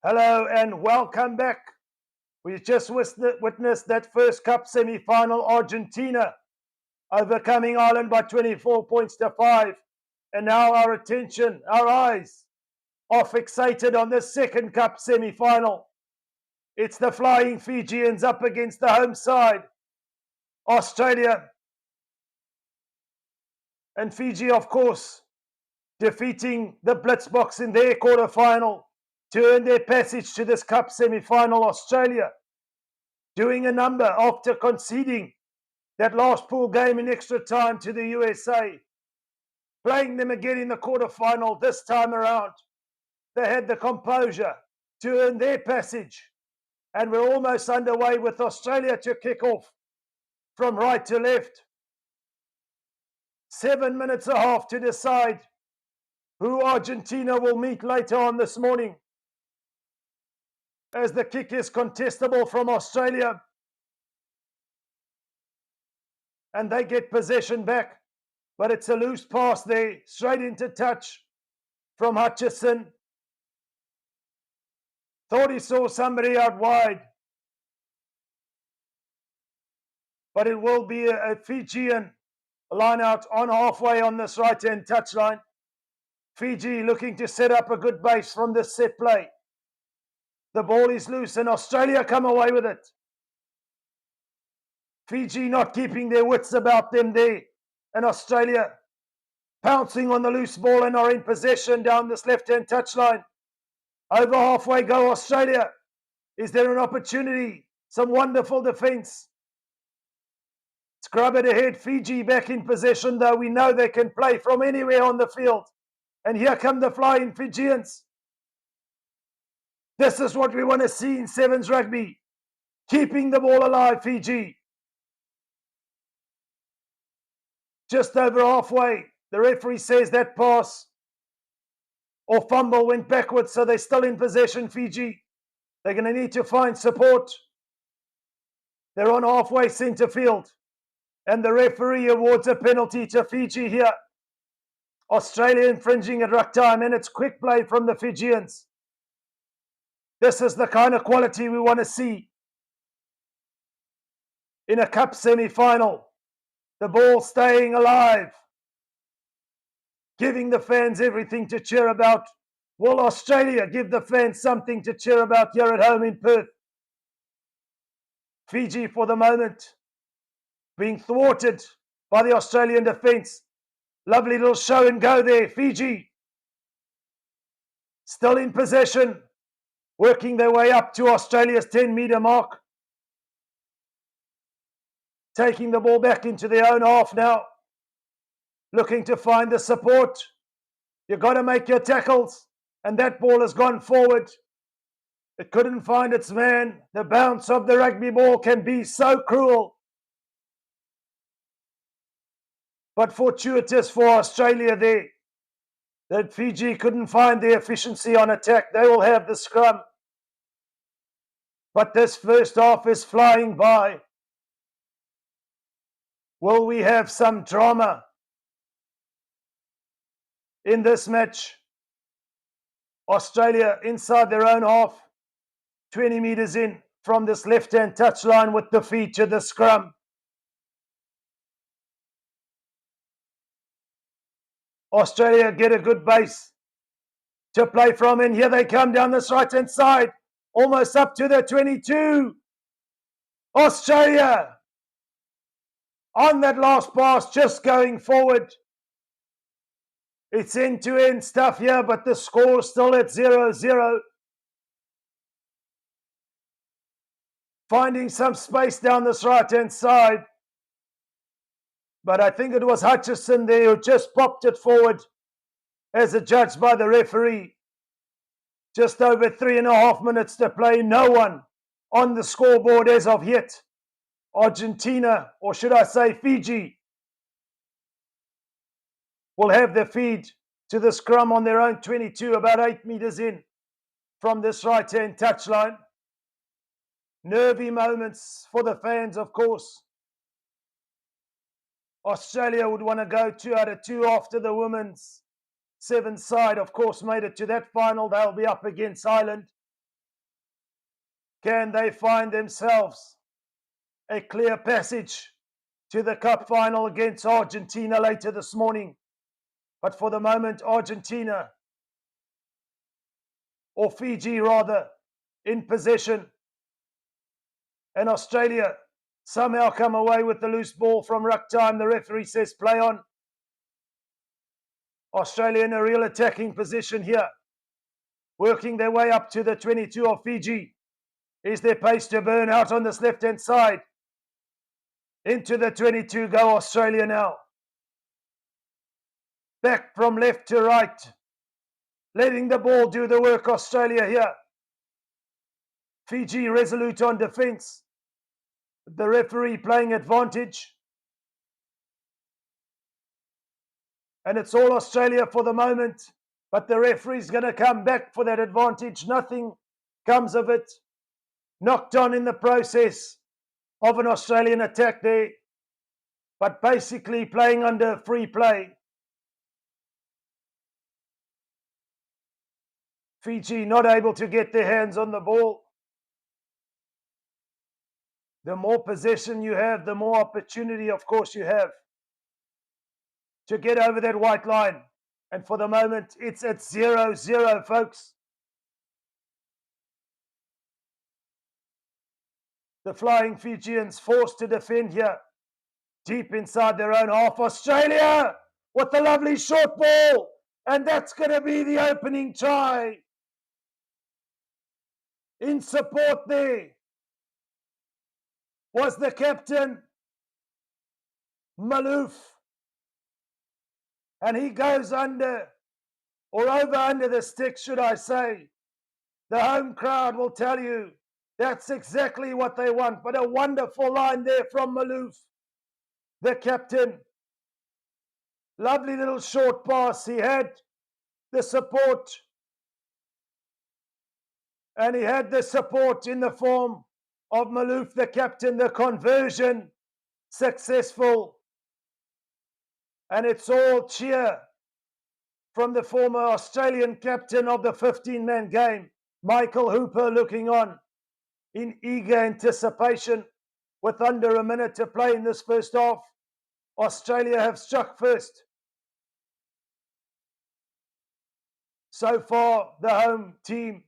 Hello and welcome back. We just witnessed that first Cup semi-final, Argentina overcoming Ireland by 24 points to 5. And now our attention, our eyes are fixated on the second Cup semi-final. It's the Flying Fijians up against the home side, Australia. And Fiji, of course, defeating the Blitzboks in their quarterfinal to earn their passage to this Cup semi-final. Australia doing a number after conceding that last pool game in extra time to the USA. Playing them again in the quarterfinal this time around. They had the composure to earn their passage. And we're almost underway with Australia to kick off from right to left. 7 minutes and a half to decide who Argentina will meet later on this morning, as the kick is contestable from Australia. And they get possession back. But it's a loose pass there, straight into touch from Hutchison. Thought he saw somebody out wide. But it will be a Fijian line out on halfway on this right-hand touchline. Fiji looking to set up a good base from this set play. The ball is loose and Australia come away with it. Fiji not keeping their wits about them there. And Australia pouncing on the loose ball and are in possession down this left-hand touchline. Over halfway go Australia. Is there an opportunity? Some wonderful defense. Scrub it ahead. Fiji back in possession, though. We know they can play from anywhere on the field. And here come the Flying Fijians. This is what we want to see in Sevens rugby. Keeping the ball alive, Fiji. Just over halfway. The referee says that pass or fumble went backwards, so they're still in possession, Fiji. They're going to need to find support. They're on halfway centre field. And the referee awards a penalty to Fiji here. Australia infringing at ruck time, and it's quick play from the Fijians. This is the kind of quality we want to see in a cup semi-final. The ball staying alive. Giving the fans everything to cheer about. Will Australia give the fans something to cheer about here at home in Perth? Fiji, for the moment, being thwarted by the Australian defence. Lovely little show and go there. Fiji still in possession, working their way up to Australia's 10-metre mark. Taking the ball back into their own half now. Looking to find the support. You've got to make your tackles. And that ball has gone forward. It couldn't find its man. The bounce of the rugby ball can be so cruel. But fortuitous for Australia there, that Fiji couldn't find the efficiency on attack. They will have the scrum. But this first half is flying by. Will we have some drama in this match? Australia inside their own half, 20 metres in from this left-hand touchline with the feet to the scrum. Australia get a good base to play from, and here they come down this right-hand side, almost up to the 22. Australia on that last pass, just going forward. It's end-to-end stuff here, but the score is still at 0-0. Finding some space down this right-hand side. But I think it was Hutchison there who just popped it forward as adjudged by the referee. Just over 3.5 minutes to play. No one on the scoreboard as of yet. Argentina, or should I say Fiji, will have their feed to the scrum on their own 22, about 8 metres in from this right-hand touchline. Nervy moments for the fans, of course. Australia would want to go 2 out of 2 after the women's sevens side, of course, made it to that final. They'll be up against Ireland. Can they find themselves a clear passage to the cup final against Argentina later this morning? But for the moment, Argentina, or Fiji rather, in possession. And Australia somehow come away with the loose ball from ruck time. The referee says play on. Australia in a real attacking position here, working their way up to the 22 of Fiji. Is their pace to burn out on this left-hand side? Into the 22 go Australia now. Back from left to right. Letting the ball do the work, Australia here. Fiji resolute on defence. The referee playing advantage. And it's all Australia for the moment. But the referee's going to come back for that advantage. Nothing comes of it. Knocked on in the process of an Australian attack there. But basically playing under free play. Fiji not able to get their hands on the ball. The more possession you have, the more opportunity, of course, you have to get over that white line. And for the moment, it's at 0-0, folks. The Flying Fijians forced to defend here, deep inside their own half. Australia with the lovely short ball. And that's going to be the opening try. In support there was the captain, Malouf. And he goes under, or over under the stick, should I say. The home crowd will tell you that's exactly what they want. But a wonderful line there from Malouf, the captain. Lovely little short pass. He had the support. And he had the support in the form of Malouf, the captain. The conversion successful. And it's all cheer from the former Australian captain of the 15-man game, Michael Hooper, looking on in eager anticipation with under a minute to play in this first half. Australia have struck first. So far, the home team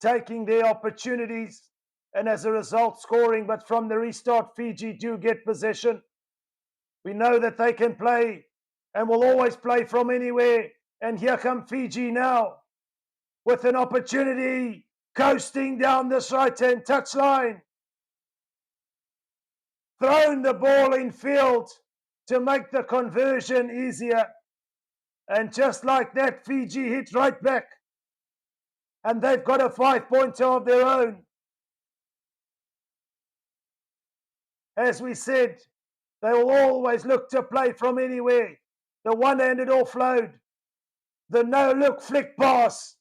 taking their opportunities and as a result scoring, but from the restart, Fiji do get possession. We know that they can play and will always play from anywhere. And here come Fiji now with an opportunity, coasting down this right-hand touchline. Thrown the ball in field to make the conversion easier. And just like that, Fiji hit right back. And they've got a 5-pointer of their own. As we said, they will always look to play from anywhere. The one-handed offload. The no-look flick pass.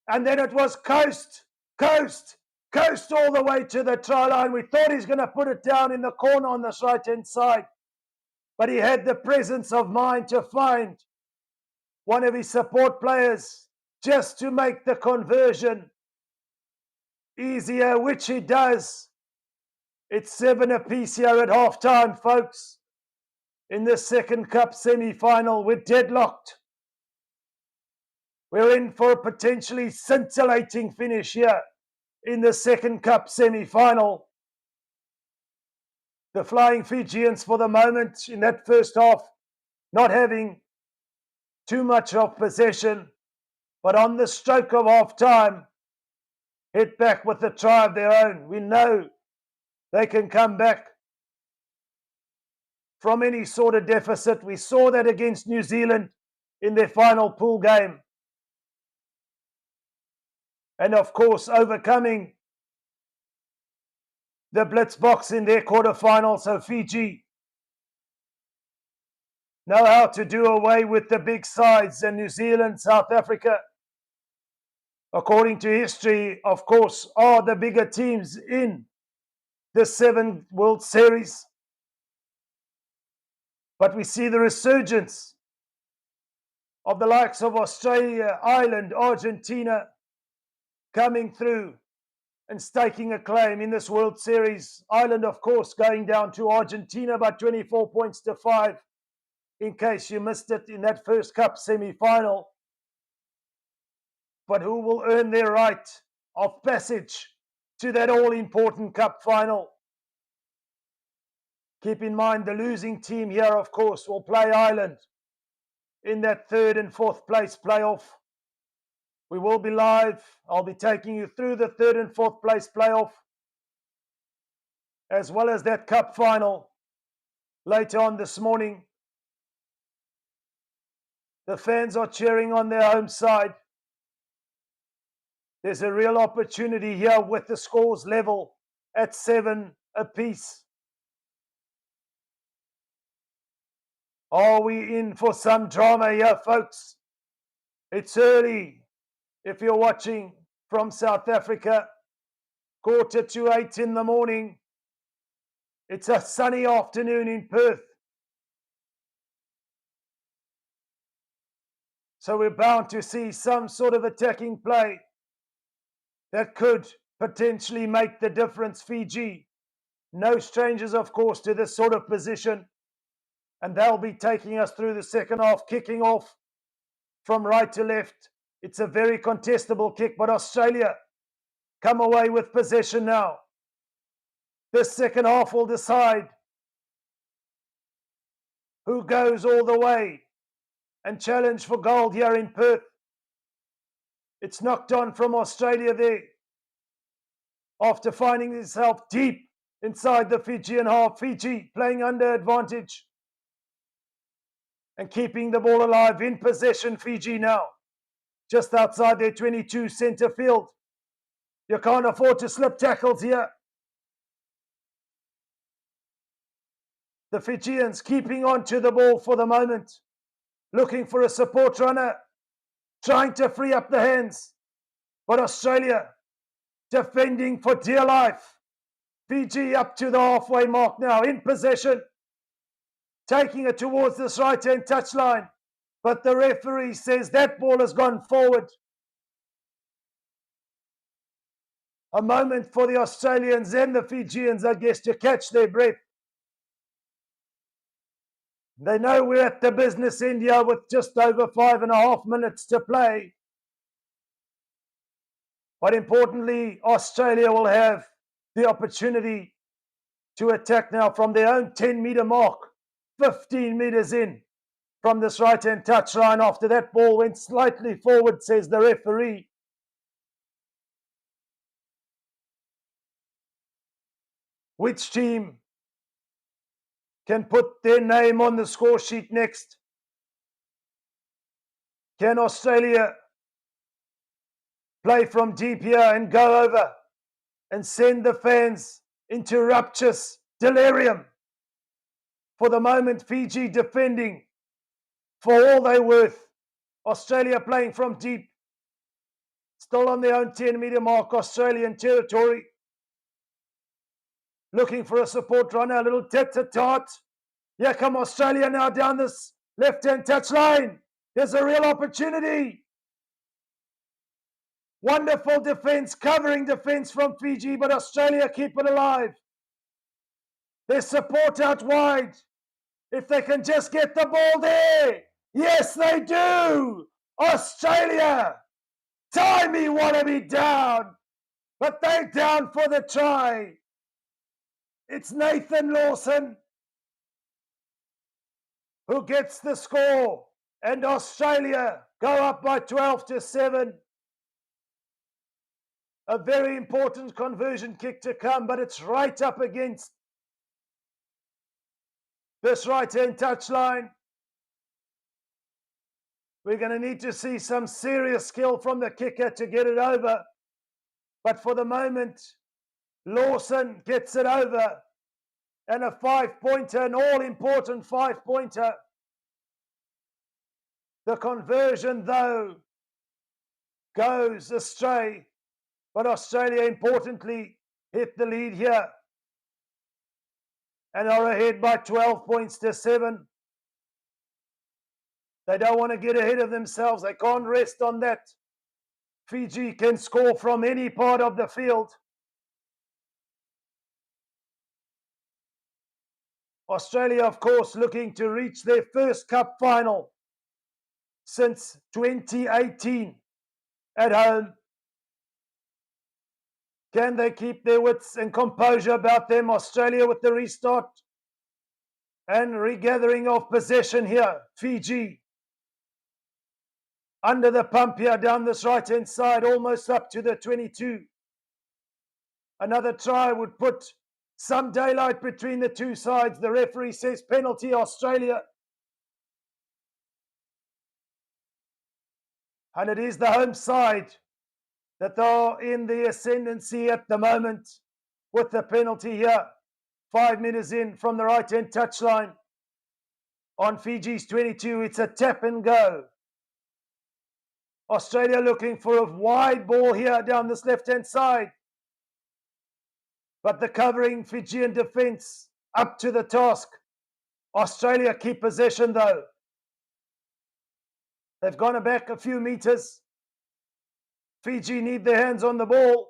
And then it was coast all the way to the try line. We thought he's going to put it down in the corner on this right-hand side. But he had the presence of mind to find one of his support players just to make the conversion easier, which he does. It's 7 apiece here at halftime, folks. In the second cup semi-final, we're deadlocked. We're in for a potentially scintillating finish here in the second cup semi-final. The Flying Fijians, for the moment, in that first half, not having too much of possession, but on the stroke of half-time, hit back with a try of their own. We know they can come back from any sort of deficit. We saw that against New Zealand in their final pool game. And of course, overcoming the Blitzboks in their quarterfinal. So Fiji know how to do away with the big sides, and New Zealand, South Africa, according to history, of course, are the bigger teams in the 7 World Series. But we see the resurgence of the likes of Australia, Ireland, Argentina coming through. and staking a claim in this World Series. Ireland, of course, going down to Argentina by 24 points to 5, in case you missed it in that first Cup semi-final. But who will earn their right of passage to that all-important Cup final? Keep in mind the losing team here, of course, will play Ireland in that 3rd and 4th place playoff. We will be live. I'll be taking you through the 3rd and 4th place playoff, as well as that Cup final later on this morning. The fans are cheering on their home side. There's a real opportunity here with the scores level at 7 apiece. Are we in for some drama here, folks? It's early if you're watching from South Africa, 7:45 in the morning. It's a sunny afternoon in Perth. So we're bound to see some sort of attacking play that could potentially make the difference. Fiji, no strangers, of course, to this sort of position. And they'll be taking us through the second half, kicking off from right to left. It's a very contestable kick, but Australia come away with possession now. This second half will decide who goes all the way and challenge for gold here in Perth. It's knocked on from Australia there after finding itself deep inside the Fijian half. Fiji playing under advantage and keeping the ball alive in possession. Fiji now just outside their 22 centre field. You can't afford to slip tackles here. The Fijians keeping on to the ball for the moment, looking for a support runner, trying to free up the hands. But Australia defending for dear life. Fiji up to the halfway mark now, in possession, taking it towards this right-hand touchline. But the referee says that ball has gone forward. A moment for the Australians and the Fijians, I guess, to catch their breath. They know we're at the business end here with just over 5.5 minutes to play. But importantly, Australia will have the opportunity to attack now from their own 10-metre mark, 15 metres in from this right-hand touchline. After that ball went slightly forward, says the referee. Which team can put their name on the score sheet next? Can Australia play from deep here and go over and send the fans into rapturous delirium? For the moment, Fiji defending for all they're worth. Australia playing from deep. Still on their own 10-metre mark, Australian territory. Looking for a support runner, a little tit-tat. Here come Australia now down this left-hand touchline. There's a real opportunity. Wonderful defense, covering defense from Fiji, but Australia keep it alive. There's support out wide. If they can just get the ball there. Yes, they do. Australia. Timey Wallaby down. But they're down for the try. It's Nathan Lawson who gets the score. And Australia go up by 12-7. A very important conversion kick to come, but it's right up against this right-hand touchline. We're going to need to see some serious skill from the kicker to get it over. But for the moment, Lawson gets it over. And a 5-pointer, an all-important 5-pointer. The conversion, though, goes astray. But Australia, importantly, hit the lead here. And are ahead by 12-7. They don't want to get ahead of themselves. They can't rest on that. Fiji can score from any part of the field. Australia, of course, looking to reach their first cup final since 2018 at home. Can they keep their wits and composure about them? Australia with the restart and regathering of possession here. Fiji under the pump here down this right-hand side, almost up to the 22. Another try would put some daylight between the two sides. The referee says penalty, Australia. And it is the home side that are in the ascendancy at the moment with the penalty here. 5 meters in from the right-hand touchline. On Fiji's 22, it's a tap and go. Australia looking for a wide ball here down this left-hand side. But the covering Fijian defence up to the task. Australia keep possession though. They've gone back a few meters. Fiji need their hands on the ball.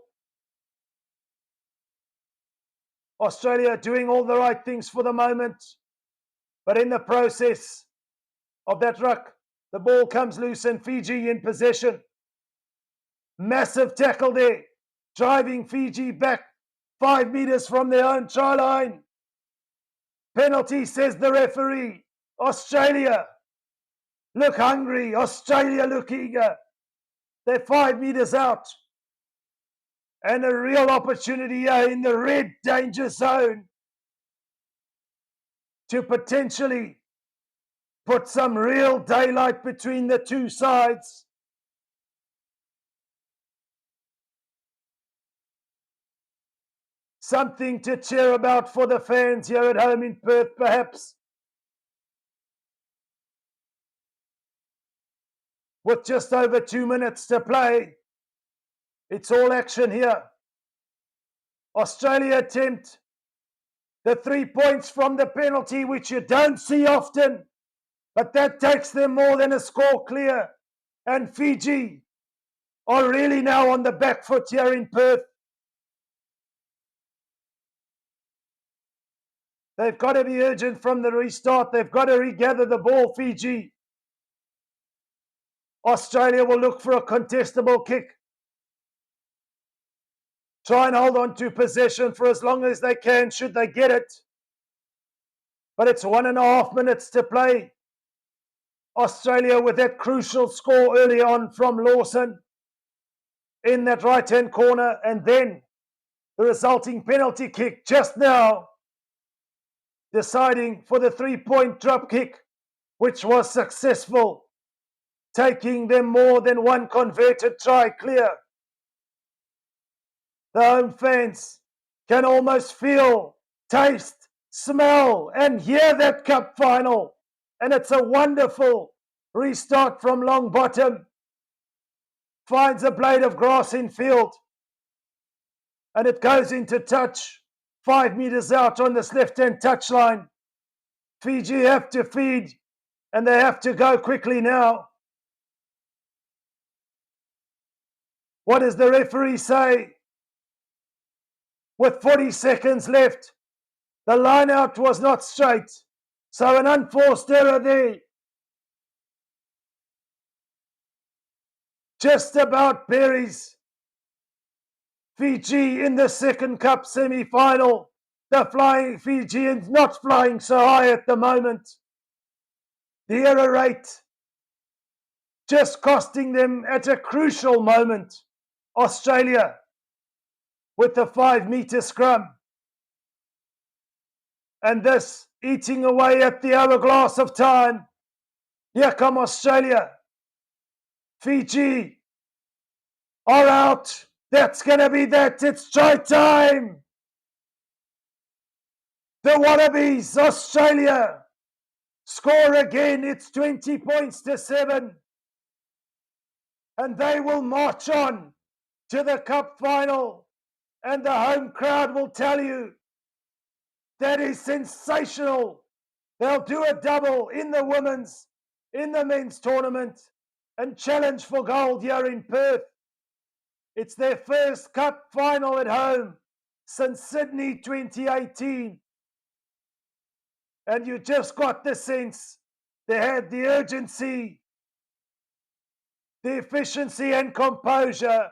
Australia doing all the right things for the moment. But in the process of that ruck, the ball comes loose and Fiji in possession. Massive tackle there, driving Fiji back 5 meters from their own try line. Penalty, says the referee. Australia look hungry. Australia look eager. They're 5 meters out. And a real opportunity here in the red danger zone to potentially put some real daylight between the two sides. Something to cheer about for the fans here at home in Perth, perhaps. With just over 2 minutes to play, it's all action here. Australia attempt the 3 points from the penalty, which you don't see often, but that takes them more than a score clear. And Fiji are really now on the back foot here in Perth. They've got to be urgent from the restart. They've got to regather the ball, Fiji. Australia will look for a contestable kick. Try and hold on to possession for as long as they can, should they get it. But it's 1.5 minutes to play. Australia with that crucial score early on from Lawson in that right-hand corner, and then the resulting penalty kick just now, deciding for the 3-point drop kick, which was successful, taking them more than one converted try clear. The home fans can almost feel, taste, smell, and hear that cup final. And it's a wonderful restart from long bottom. Finds a blade of grass in field. And it goes into touch 5 meters out on this left-hand touchline. Fiji have to feed, and they have to go quickly now. What does the referee say? With 40 seconds left, the line out was not straight, so an unforced error there. Just about buries Fiji in the second cup semi-final. The flying Fijians not flying so high at the moment. The error rate just costing them at a crucial moment. Australia with the 5-meter scrum. And this eating away at the hourglass of time. Here come Australia. Fiji are out. That's going to be that. It's try time. The Wallabies, Australia, score again. It's 20 points to 7. And they will march on to the cup final. And the home crowd will tell you that is sensational. They'll do a double in the women's, in the men's tournament, and challenge for gold here in Perth. It's their first cup final at home since Sydney 2018. And you just got the sense they had the urgency, the efficiency and composure,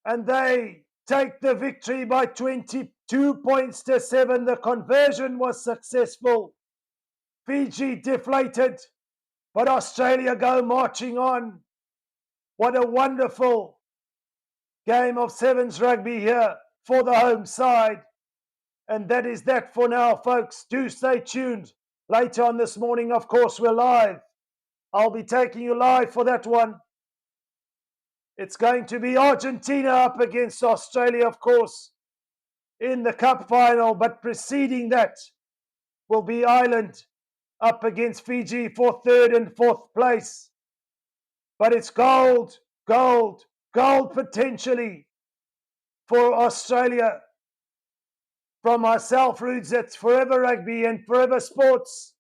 and they take the victory by 22 points to 7. The conversion was successful. Fiji deflated, but Australia go marching on. What a wonderful game of sevens rugby here for the home side. And that is that for now, folks. Do stay tuned. Later on this morning, of course, we're live. I'll be taking you live for that one. It's going to be Argentina up against Australia, of course, in the cup final. But preceding that will be Ireland up against Fiji for third and fourth place. But it's gold, gold, gold potentially for Australia. From myself, Roots, it's Forever Rugby and Forever Sports.